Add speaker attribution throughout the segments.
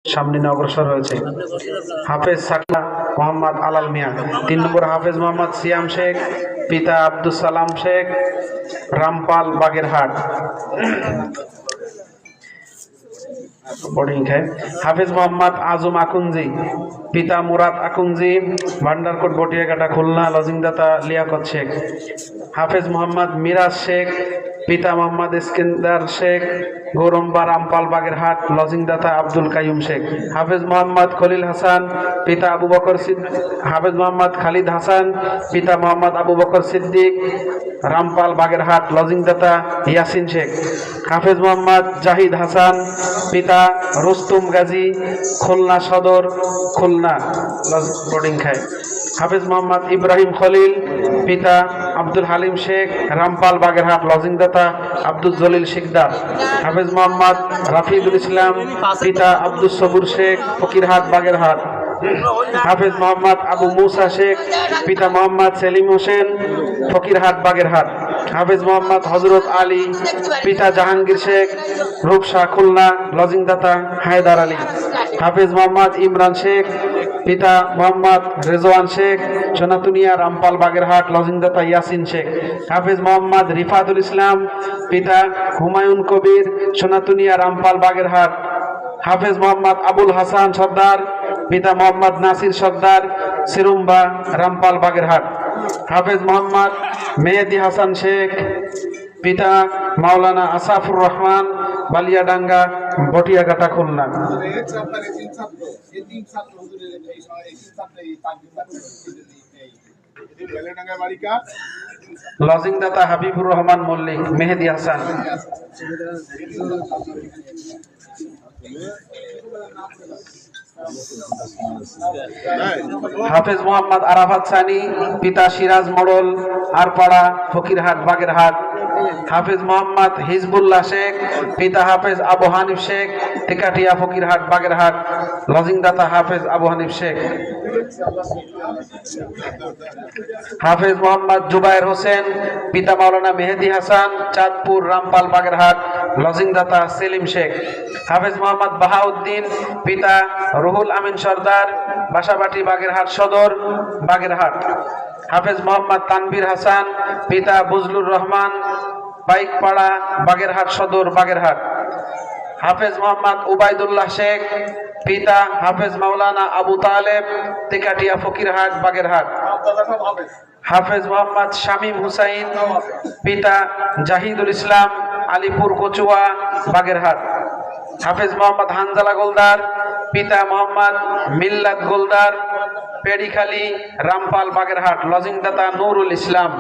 Speaker 1: সামনে নিয়ে অগ্রসর হয়েছে। হাফেজ সাকা মোহাম্মদ আলাল মিয়া। 3 নম্বর হাফেজ মোহাম্মদ সিয়াম শেখ, পিতা আব্দুল সালাম শেখ, রামপাল বাগেরহাট। হাফেজ মোহাম্মদ আজম আকুঞ্জি, পিতা মুরাদ আকুঞ্জি, ভান্ডারকোট বটিয়াঘাটা খুলনা, লজিংদাতা লিয়াকত শেখ। হাফেজ মোহাম্মদ মিরাজ শেখ, পিতা মোহাম্মদ ইস্কেন্দার শেখ, গৌরম্বা রামপাল বাগেরহাট, লজিংদাতা আব্দুল কাইয়ুম শেখ। হাফেজ মোহাম্মদ খলিল হাসান, পিতা আবু বকর হাফেজ মোহাম্মদ খালিদ হাসান, পিতা মোহাম্মদ আবু বকর সিদ্দিক, রামপাল বাগেরহাট, লজিংদাতা ইয়াসিন শেখ। হাফেজ মোহাম্মদ জাহিদ হাসান, পিতা রুস্তুম গাজী, খুলনা সদর, খুলনা বোর্ডিং খায়। হাফেজ মোহাম্মদ ইব্রাহিম খলিল, পিতা আব্দুল হালিম শেখ, রামপাল বাগেরহাট, লজিংদাতা আব্দুল জলিল শিকদার। হাফেজ মোহাম্মদ রাফিদুল ইসলাম, পিতা আব্দুল সবুর শেখ, ফকিরহাট বাগেরহাট। হাফেজ মোহাম্মদ আবু মুসা শেখ, পিতা মোহাম্মদ সেলিম হোসেন, ফকিরহাট বাগেরহাট। হাফেজ মোহাম্মদ হজরত আলী, পিতা জাহাঙ্গীর শেখ, রূপসা খুলনা, লজিংদাতা হায়দার আলী। হাফেজ মোহাম্মদ ইমরান শেখ, পিতা মোহাম্মদ রেজওয়ান শেখ, সোনাতুনিয়া রামপাল বাগেরহাট, লজিংদাতা ইয়াসিন শেখ। হাফেজ মোহাম্মদ রিফাতুল ইসলাম, পিতা হুমায়ুন কবির, সোনাতুনিয়া রামপাল বাগেরহাট। হাফেজ মোহাম্মদ আবুল হাসান সর্দার, পিতা মোহাম্মদ নাসির সর্দার, সিরুম্বা রামপাল বাগেরহাট। হাফেজ মোহাম্মদ মেহেদি হাসান শেখ, পিতা মাওলানা আসাফুর রহমান, বালিয়াডাঙ্গা বটিয়াঘাটা খুলনা। লজিংদাতা হাবিবুর রহমান মল্লিক, মেহেদি হাসান। হাফেজ মোহাম্মদ আরাফাত সানি, পিতা সিরাজ মোড়ল, আরপাড়া, ফকিরহাট বাগেরহাট। হাফেজ মোহাম্মদ হিজবুল্লাহ শেখ, পিতা হাফেজ আবু হানিফ শেখ, টিকাটিয়া ফকিরহাট বাগেরহাট, লজিংদাতা হাফেজ আবু হানিফ শেখ। হাফেজ মোহাম্মদ জুবায়ের হোসেন, পিতা মাওলানা মেহেদি হাসান, চাঁদপুর রামপাল বাগেরহাট, লজিংদাতা সেলিম শেখ। হাফেজ মোহাম্মদ বাহাউদ্দিন, পিতা রুহুল আমিন সর্দার, বাসাবাটি বাগেরহাট সদর, বাগেরহাট। হাফেজ মোহাম্মদ তানভীর হাসান, পিতা বজলুর রহমান, বাইকপাড়া বাগেরহাট সদর, বাগেরহাট। হাফেজ মোহাম্মদ উবাইদুল্লাহ শেখ, পিতা হাফেজ মাওলানা আবু তালেব, টিকাটিয়া ফকিরহাট বাগেরহাট। হাফেজ মোহাম্মদ শামীম হুসাইন, পিতা জাহিদুল ইসলাম, আলিপুর কচুয়া বাগেরহাট। হাফেজ মোহাম্মদ হানজালা গোলদার, পিতা মোহাম্মদ মিল্লাত গোলদার, পেড়িখালী রামপাল বাগেরহাট, লজিংদাতা নুরুল ইসলাম।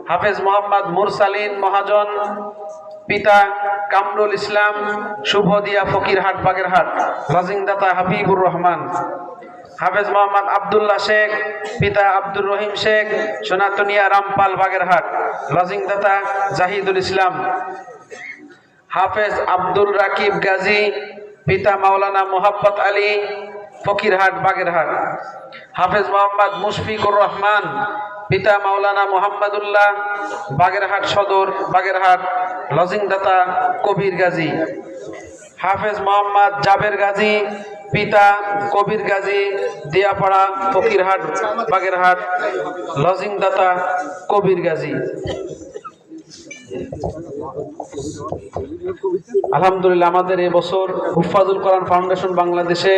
Speaker 1: হাফেজ মোহাম্মদ মুরসালিন মহাজন, পিতা কামরুল ইসলাম, শুভদিয়া ফকিরহাট বাগেরহাট, লজিংদাতা হাবিবুর রহমান। হাফেজ মোহাম্মদ আবদুল্লাহ শেখ, পিতা আব্দুর রহিম শেখ, সোনাতুনিয়া রামপাল বাগেরহাট, লজিংদাতা জাহিদুল ইসলাম। হাফেজ আব্দুল রাকিব গাজী, পিতা মাওলানা মোহাব্বত আলী, ফকিরহাট বাগেরহাট। হাফেজ মোহাম্মদ মুশফিকুর রহমান, পিতা মাওলানা মোহাম্মদুল্লাহ, বাগেরহাট সদর, বাগেরহাট, লজিংদাতা কবির গাজী। হাফেজ মোহাম্মদ জাবের গাজী, পিতা কবির গাজী, দিয়াপাড়া ফকিরহাট বাগেরহাট, লজিংদাতা কবির গাজী। আলহামদুলিল্লাহ, আমাদের এবছর হুফাজুল কোরআন ফাউন্ডেশন বাংলাদেশে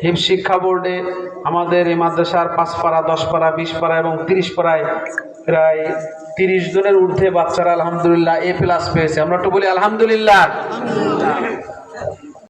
Speaker 1: হিফজ শিক্ষা বোর্ডে আমাদের এই মাদ্রাসার 5 পাড়া, 10 পাড়া, 20 পাড়া এবং 30 পাড়ায় প্রায় 30 জনের ঊর্ধ্বে বাচ্চারা আলহামদুলিল্লাহ A+ পেয়েছে। আমরা একটু বলি আলহামদুলিল্লাহ।